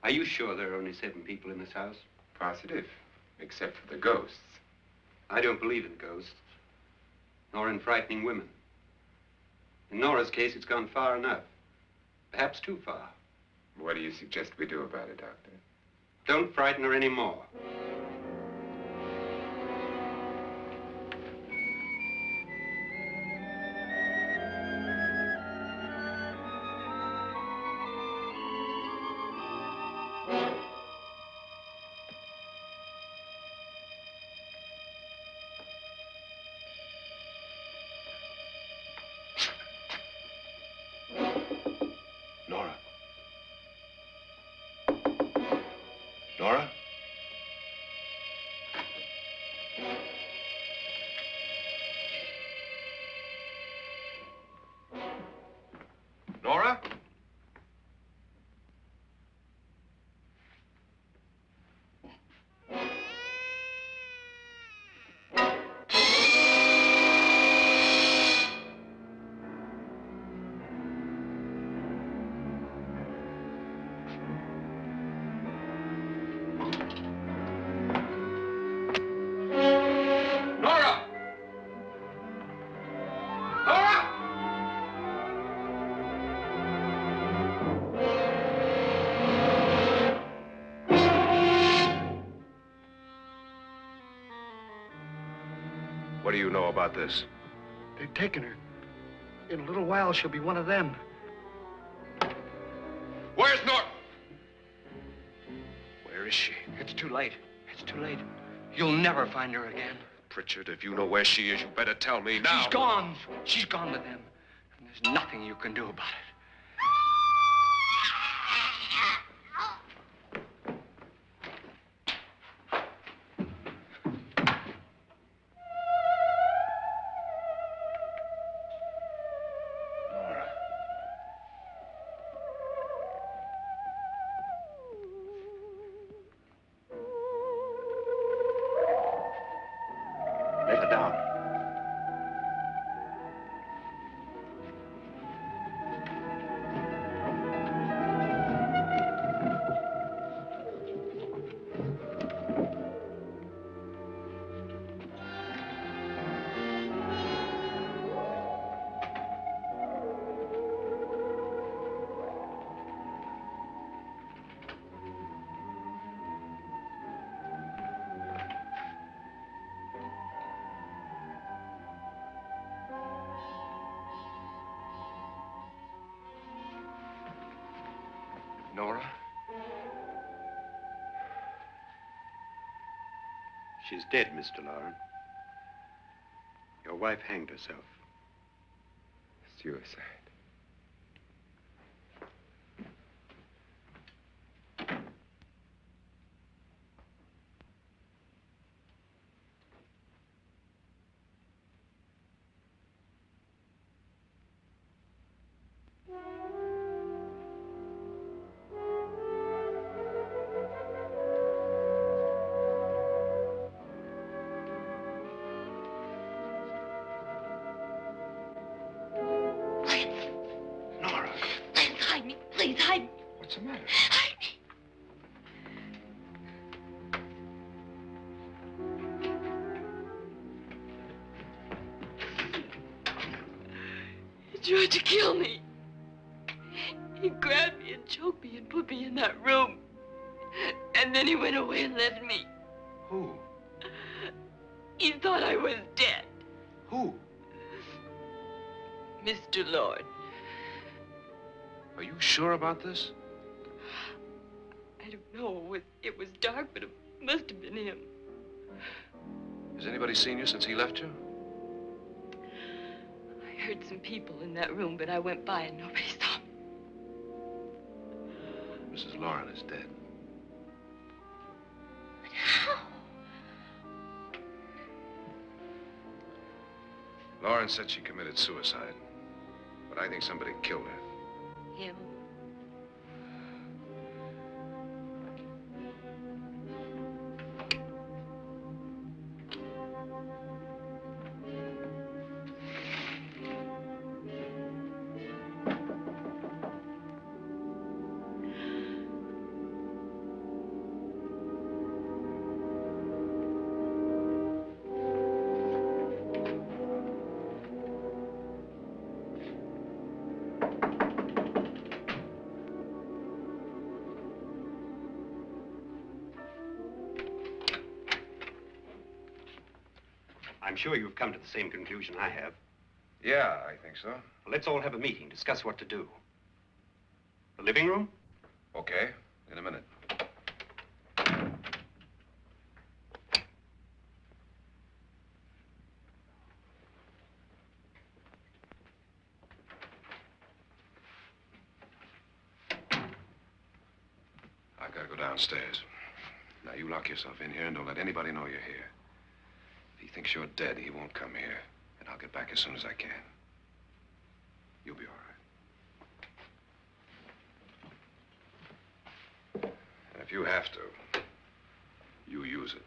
[SPEAKER 8] Are you sure there are only 7 people in this house?
[SPEAKER 4] Positive, except for the ghosts.
[SPEAKER 8] I don't believe in ghosts, nor in frightening women. In Nora's case, it's gone far enough. Perhaps too far.
[SPEAKER 4] What do you suggest we do about it, Doctor?
[SPEAKER 8] Don't frighten her anymore.
[SPEAKER 5] Nora? Nora? Nora? Nora! Nora! What do you know about this?
[SPEAKER 3] They've taken her. In a little while, she'll be one of them.
[SPEAKER 5] Where's Nora? Where is she?
[SPEAKER 3] It's too late. It's too late. You'll never find her again.
[SPEAKER 5] Pritchard, if you know where she is, you better tell me now.
[SPEAKER 3] She's gone. She's gone with them. And there's nothing you can do about it.
[SPEAKER 5] Nora.
[SPEAKER 8] Let her down.
[SPEAKER 5] Nora?
[SPEAKER 8] She's dead, Mr. Lauren. Your wife hanged herself.
[SPEAKER 4] Suicide.
[SPEAKER 5] Nora,
[SPEAKER 6] Please hide me. Please hide me.
[SPEAKER 5] what's the matter?
[SPEAKER 6] Hide me. He tried to kill me. He grabbed me and choked me and put me in that room. And then he went away and left me.
[SPEAKER 5] Who?
[SPEAKER 6] He thought I was dead.
[SPEAKER 5] Who?
[SPEAKER 6] Mr. Lord.
[SPEAKER 5] Are you sure about this?
[SPEAKER 6] I don't know. It was dark, but it must have been him.
[SPEAKER 5] Has anybody seen you since he left you?
[SPEAKER 6] I heard some people in that room, but I went by and nobody saw me.
[SPEAKER 5] Mrs. Lauren is dead.
[SPEAKER 6] But how?
[SPEAKER 5] Lauren said she committed suicide, but I think somebody killed her.
[SPEAKER 6] Him.
[SPEAKER 8] I'm sure you've come to the same conclusion I have.
[SPEAKER 5] Yeah, I think so.
[SPEAKER 8] Well, let's all have a meeting, discuss what to do. The living room?
[SPEAKER 5] Okay, in a minute. I gotta go downstairs. Now, you lock yourself in here and don't let anybody know you're here. If he thinks you're dead, he won't come here. And I'll get back as soon as I can. You'll be all right. And if you have to, you use it.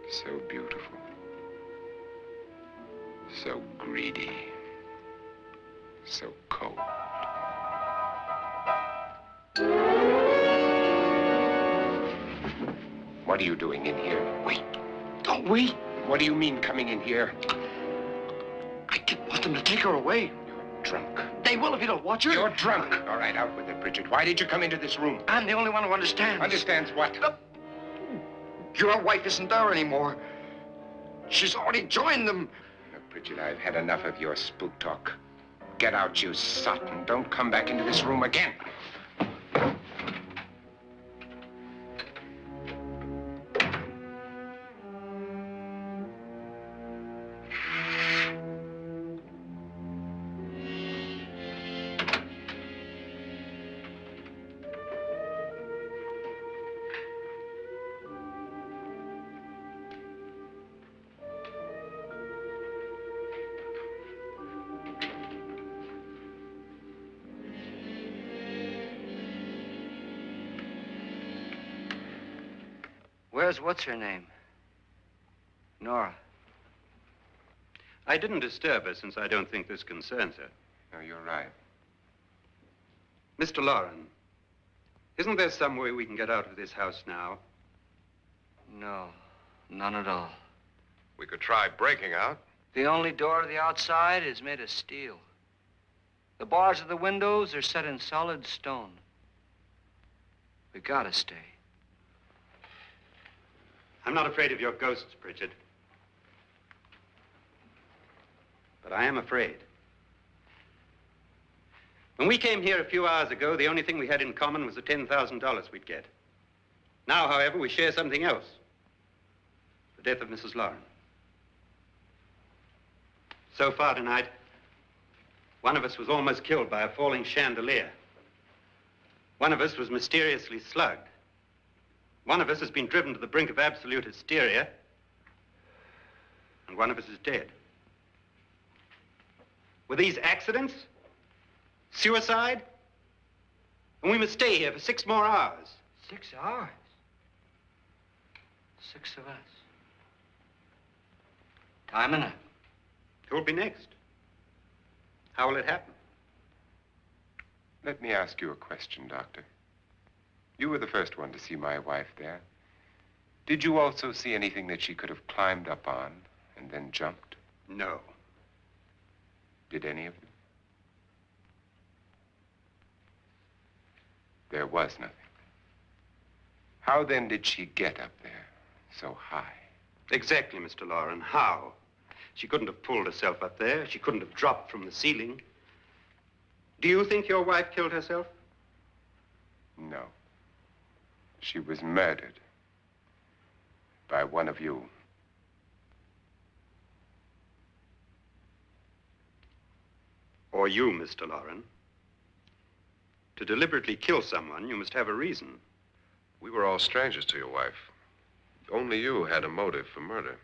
[SPEAKER 5] So beautiful. So greedy. So cold. What are you doing in here?
[SPEAKER 3] Wait. Don't wait.
[SPEAKER 5] What do you mean coming in here?
[SPEAKER 3] I didn't want them to take her away.
[SPEAKER 5] You're drunk.
[SPEAKER 3] They will if you don't watch her.
[SPEAKER 5] You're drunk. All right, out with it, Bridget. Why did you come into this room?
[SPEAKER 3] I'm the only one who understands.
[SPEAKER 5] Understands what?
[SPEAKER 3] Your wife isn't there anymore. She's already joined them.
[SPEAKER 5] Look, Bridget, I've had enough of your spook talk. Get out, you sot, and don't come back into this room again.
[SPEAKER 3] Where's what's-her-name? Nora.
[SPEAKER 8] I didn't disturb her since I don't think this concerns her.
[SPEAKER 5] No, you're right.
[SPEAKER 8] Mr. Loren, isn't there some way we can get out of this house now?
[SPEAKER 3] No, none at all.
[SPEAKER 5] We could try breaking out.
[SPEAKER 3] The only door to the outside is made of steel. The bars of the windows are set in solid stone. We gotta stay.
[SPEAKER 8] I'm not afraid of your ghosts, Bridget. But I am afraid. When we came here a few hours ago, the only thing we had in common was the $10,000 we'd get. Now, however, we share something else. The death of Mrs. Loren. So far tonight, one of us was almost killed by a falling chandelier. One of us was mysteriously slugged. One of us has been driven to the brink of absolute hysteria, and one of us is dead. Were these accidents? Suicide? And we must stay here for 6 more hours.
[SPEAKER 3] 6 hours? 6 of us. Time enough.
[SPEAKER 8] Who'll be next? How will it happen?
[SPEAKER 5] Let me ask you a question, Doctor. You were the first one to see my wife there. Did you also see anything that she could have climbed up on and then jumped?
[SPEAKER 8] No.
[SPEAKER 5] Did any of you? There was nothing. How then did she get up there so high?
[SPEAKER 8] Exactly, Mr. Loren. How? She couldn't have pulled herself up there. She couldn't have dropped from the ceiling. Do you think your wife killed herself?
[SPEAKER 5] No. She was murdered by one of you.
[SPEAKER 8] Or you, Mr. Loren. To deliberately kill someone, you must have a reason.
[SPEAKER 5] We were all strangers to your wife. Only you had a motive for murder.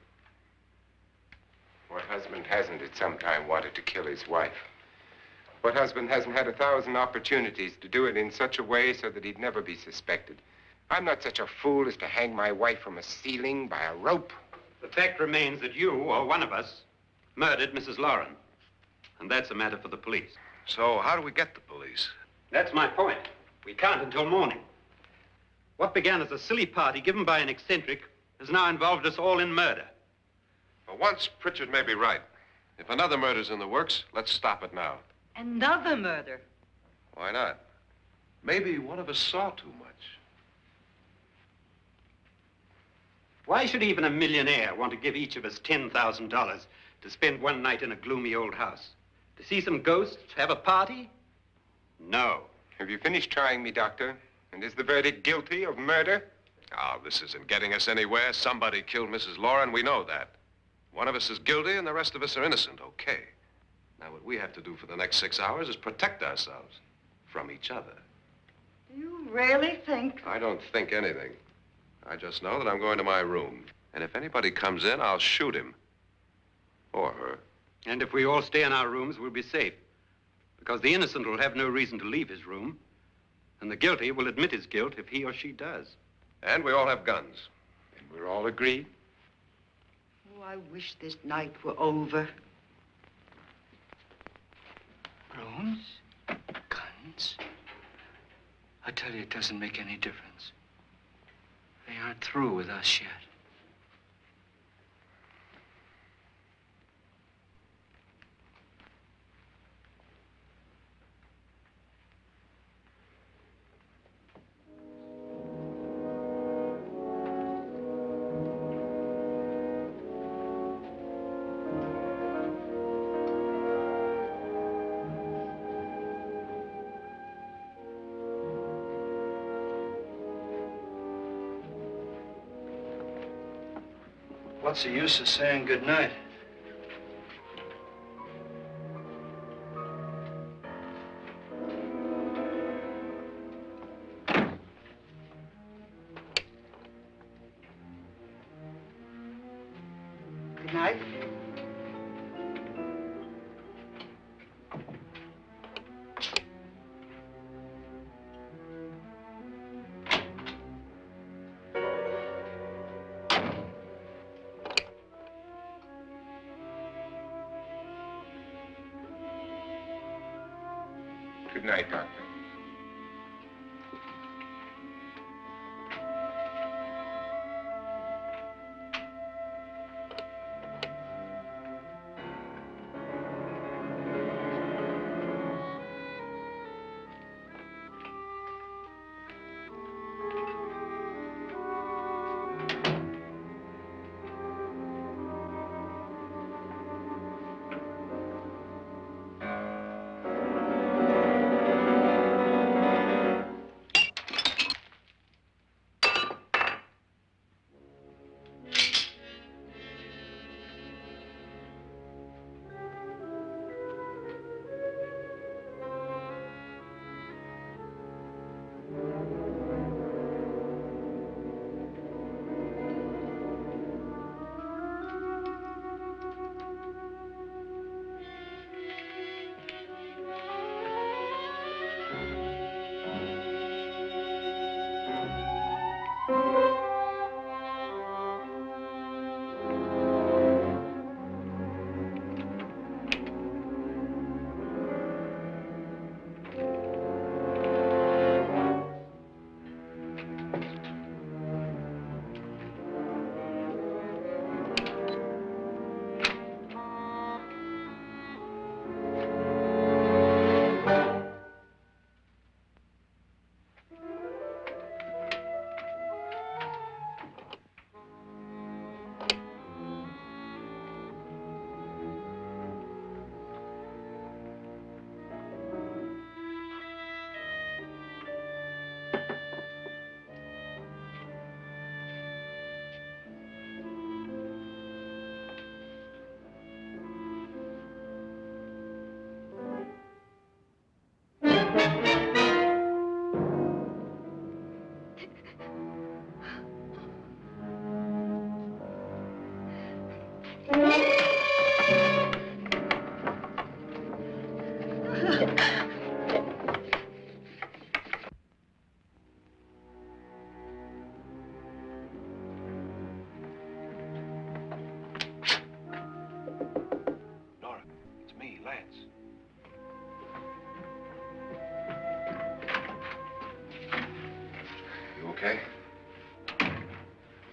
[SPEAKER 4] What husband hasn't at some time wanted to kill his wife? What husband hasn't had 1,000 opportunities to do it in such a way so that he'd never be suspected? I'm not such a fool as to hang my wife from a ceiling by a rope.
[SPEAKER 8] The fact remains that you, or one of us, murdered Mrs. Lauren. And that's a matter for the police.
[SPEAKER 5] So how do we get the police?
[SPEAKER 8] That's my point. We can't until morning. What began as a silly party given by an eccentric has now involved us all in murder.
[SPEAKER 5] For once, Pritchard may be right. If another murder's in the works, let's stop it now.
[SPEAKER 9] Another murder.
[SPEAKER 5] Why not? Maybe one of us saw too much.
[SPEAKER 8] Why should even a millionaire want to give each of us $10,000 to spend one night in a gloomy old house? To see some ghosts, have a party? No.
[SPEAKER 4] Have you finished trying me, Doctor? And is the verdict guilty of murder?
[SPEAKER 5] Oh, this isn't getting us anywhere. Somebody killed Mrs. Lauren. We know that. One of us is guilty and the rest of us are innocent, okay. Now, what we have to do for the next 6 hours is protect ourselves from each other.
[SPEAKER 9] Do you really think?
[SPEAKER 5] I don't think anything. I just know that I'm going to my room. And if anybody comes in, I'll shoot him. Or her.
[SPEAKER 8] And if we all stay in our rooms, we'll be safe. Because the innocent will have no reason to leave his room. And the guilty will admit his guilt if he or she does.
[SPEAKER 5] And we all have guns.
[SPEAKER 4] And we're all agreed?
[SPEAKER 9] Oh, I wish this night were over.
[SPEAKER 3] Rooms? Guns? I tell you, it doesn't make any difference. They aren't through with us yet. What's the use of saying good night?
[SPEAKER 9] Good night.
[SPEAKER 4] Good night, Doctor.
[SPEAKER 5] Nora, it's me, Lance. You okay?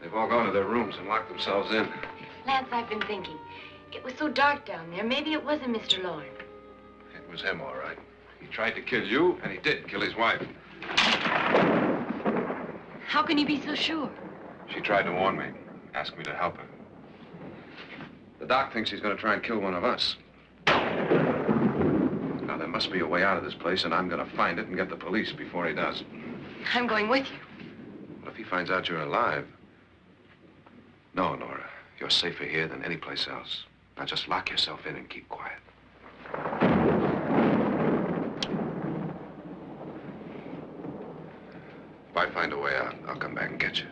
[SPEAKER 5] They've all gone to their rooms and locked themselves in.
[SPEAKER 6] Lance, I've been thinking. It was so dark down there. Maybe it wasn't Mr. Lorne.
[SPEAKER 5] It was him, all right. He tried to kill you, and he did kill his wife.
[SPEAKER 6] How can you be so sure?
[SPEAKER 5] She tried to warn me, asked me to help her. The doc thinks he's going to try and kill one of us. Now, there must be a way out of this place, and I'm going to find it and get the police before he does.
[SPEAKER 6] I'm going with you.
[SPEAKER 5] What if he finds out you're alive? No, Nora. You're safer here than any place else. Now, just lock yourself in and keep quiet. If I find a way out, I'll come back and get you.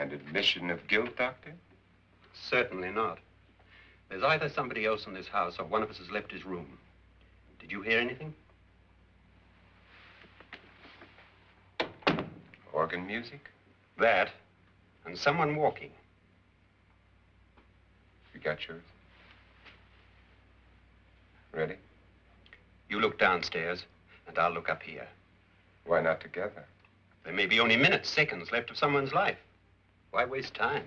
[SPEAKER 4] And admission of guilt, Doctor?
[SPEAKER 8] Certainly not. There's either somebody else in this house or one of us has left his room. Did you hear anything?
[SPEAKER 4] Organ music?
[SPEAKER 8] That, and someone walking.
[SPEAKER 4] You got yours? Ready?
[SPEAKER 8] You look downstairs, and I'll look up here.
[SPEAKER 4] Why not together?
[SPEAKER 8] There may be only minutes, seconds left of someone's life. Why waste time?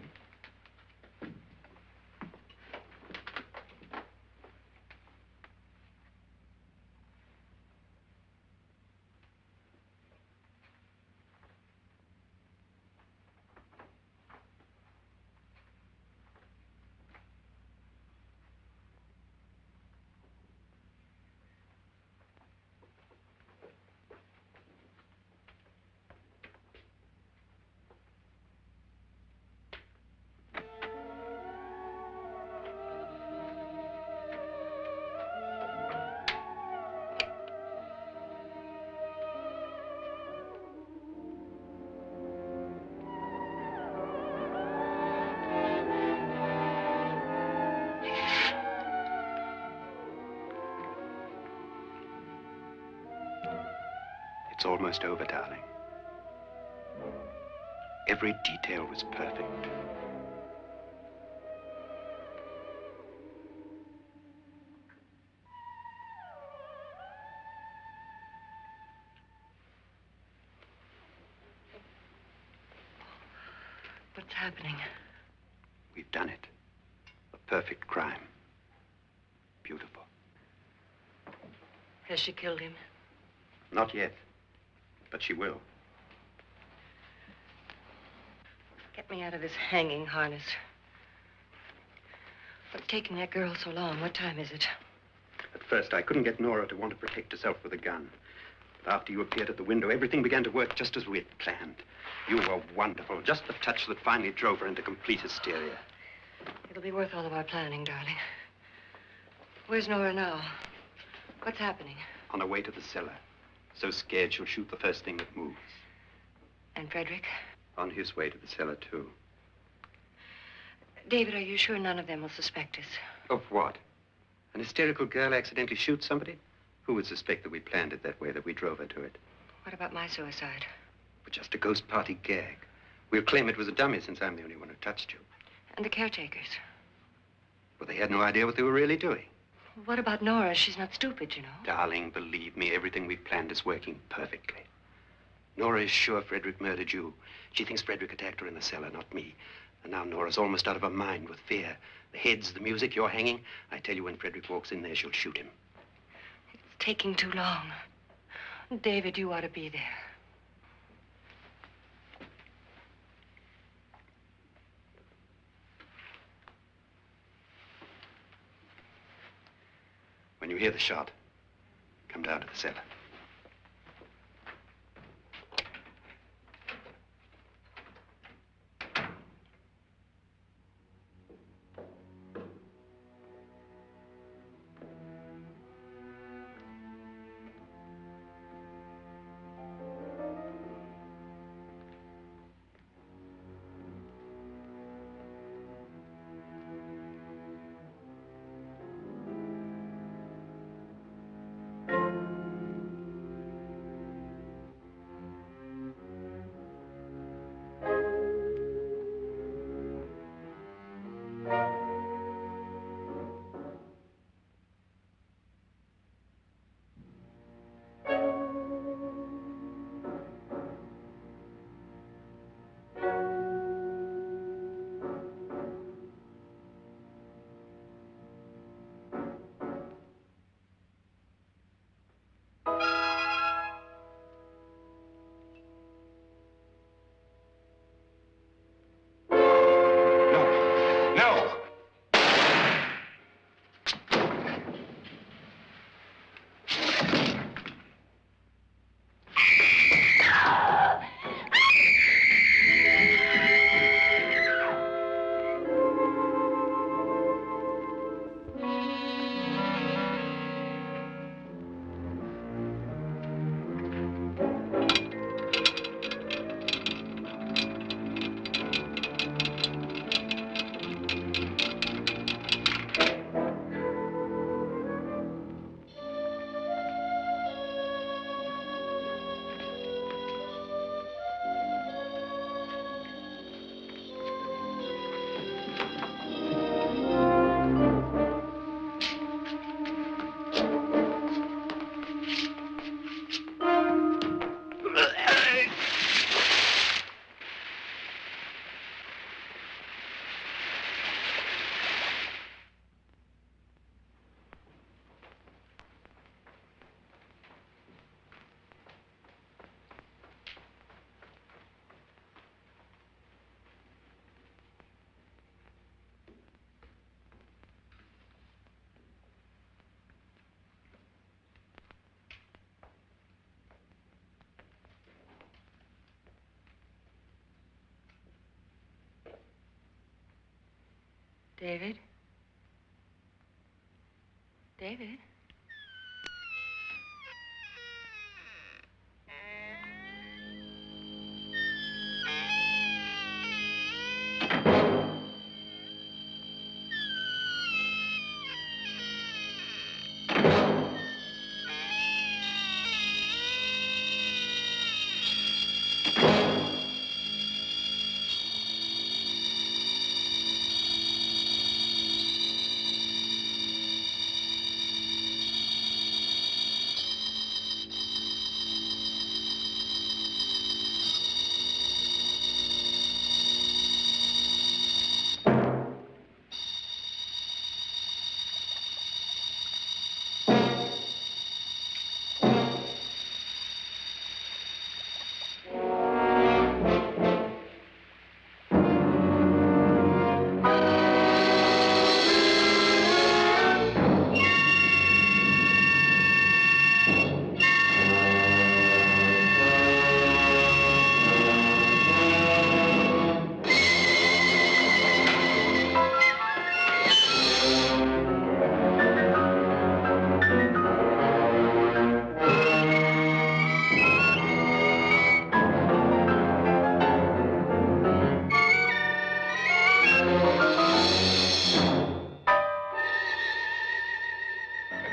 [SPEAKER 8] It's almost over, darling. Every detail was perfect.
[SPEAKER 7] What's happening?
[SPEAKER 8] We've done it. A perfect crime. Beautiful.
[SPEAKER 7] Has she killed him?
[SPEAKER 8] Not yet, but she will.
[SPEAKER 7] Get me out of this hanging harness. What's taking that girl so long? What time is it?
[SPEAKER 8] At first, I couldn't get Nora to want to protect herself with a gun. But after you appeared at the window, everything began to work just as we had planned. You were wonderful. Just the touch that finally drove her into complete hysteria.
[SPEAKER 7] It'll be worth all of our planning, darling. Where's Nora now? What's happening?
[SPEAKER 8] On her way to the cellar. So scared she'll shoot the first thing that moves.
[SPEAKER 7] And Frederick?
[SPEAKER 8] On his way to the cellar, too.
[SPEAKER 7] David, are you sure none of them will suspect us?
[SPEAKER 8] Of what? An hysterical girl accidentally shoots somebody? Who would suspect that we planned it that way, that we drove her to it?
[SPEAKER 7] What about my suicide?
[SPEAKER 8] But just a ghost party gag. We'll claim it was a dummy since I'm the only one who touched you.
[SPEAKER 7] And the caretakers?
[SPEAKER 8] Well, they had no idea what they were really doing.
[SPEAKER 7] What about Nora? She's not stupid, you know.
[SPEAKER 8] Darling, believe me, everything we've planned is working perfectly. Nora is sure Frederick murdered you. She thinks Frederick attacked her in the cellar, not me. And now Nora's almost out of her mind with fear. The heads, the music, you're hanging. I tell you, when Frederick walks in there, she'll shoot him.
[SPEAKER 7] It's taking too long. David, you ought to be there.
[SPEAKER 8] When you hear the shot, come down to the cellar.
[SPEAKER 7] David? David?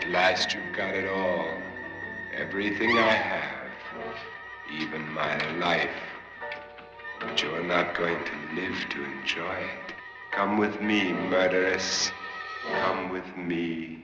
[SPEAKER 4] At last you've got it all. Everything I have. Even my life. But you're not going to live to enjoy it. Come with me, murderess. Come with me.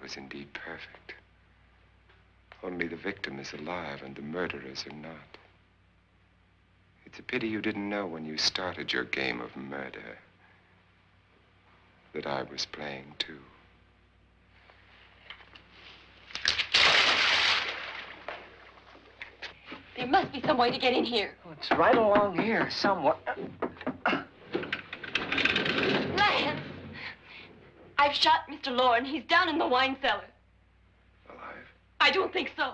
[SPEAKER 4] Was indeed perfect. Only the victim is alive and the murderers are not. It's a pity you didn't know when you started your game of murder that I was playing too.
[SPEAKER 6] There must be some way to get in here.
[SPEAKER 3] Oh, it's right along here somewhere.
[SPEAKER 6] Lance! I've shot Mr. Loren. He's down in the wine cellar.
[SPEAKER 4] Alive?
[SPEAKER 6] I don't think so.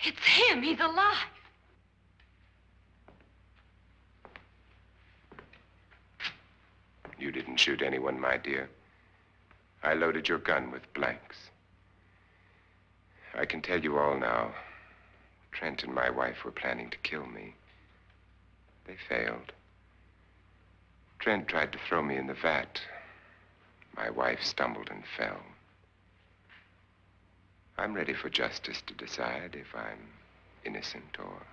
[SPEAKER 6] It's him. He's alive.
[SPEAKER 4] You didn't shoot anyone, my dear. I loaded your gun with blanks. I can tell you all now. Trent and my wife were planning to kill me. They failed. Trent tried to throw me in the vat. My wife stumbled and fell. I'm ready for justice to decide if I'm innocent or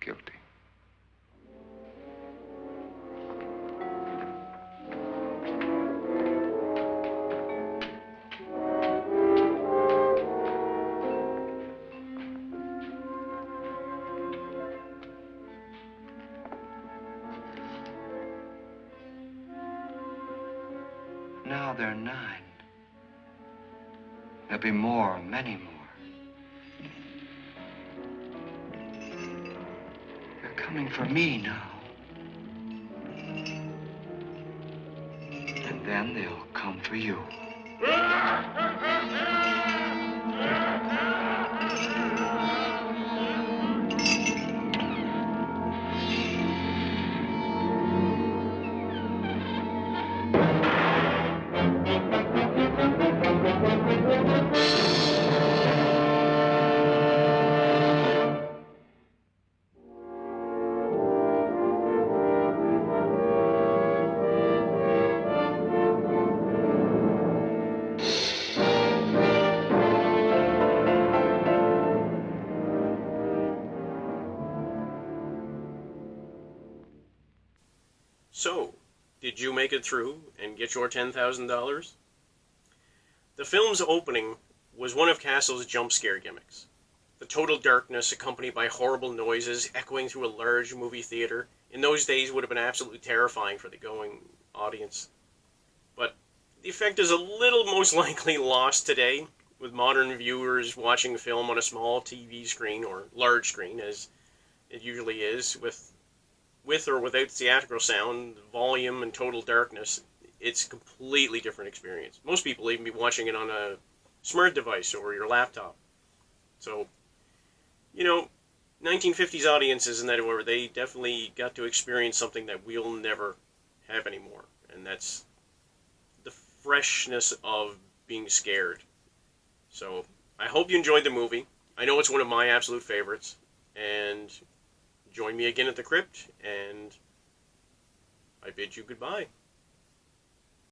[SPEAKER 4] guilty.
[SPEAKER 3] Now they're 9. There'll be more, many more. They're coming for me now. And then they'll come for you.
[SPEAKER 1] So, did you make it through and get your $10,000? The film's opening was one of Castle's jump scare gimmicks. The total darkness accompanied by horrible noises echoing through a large movie theater in those days would have been absolutely terrifying for the going audience. But the effect is a little most likely lost today, with modern viewers watching film on a small TV screen or large screen, as it usually is, with or without theatrical sound, volume, and total darkness. It's a completely different experience. Most people even be watching it on a smart device or your laptop. So, 1950s audiences in that order, they definitely got to experience something that we'll never have anymore. And that's the freshness of being scared. So, I hope you enjoyed the movie. I know it's one of my absolute favorites. And join me again at the crypt, and I bid you goodbye.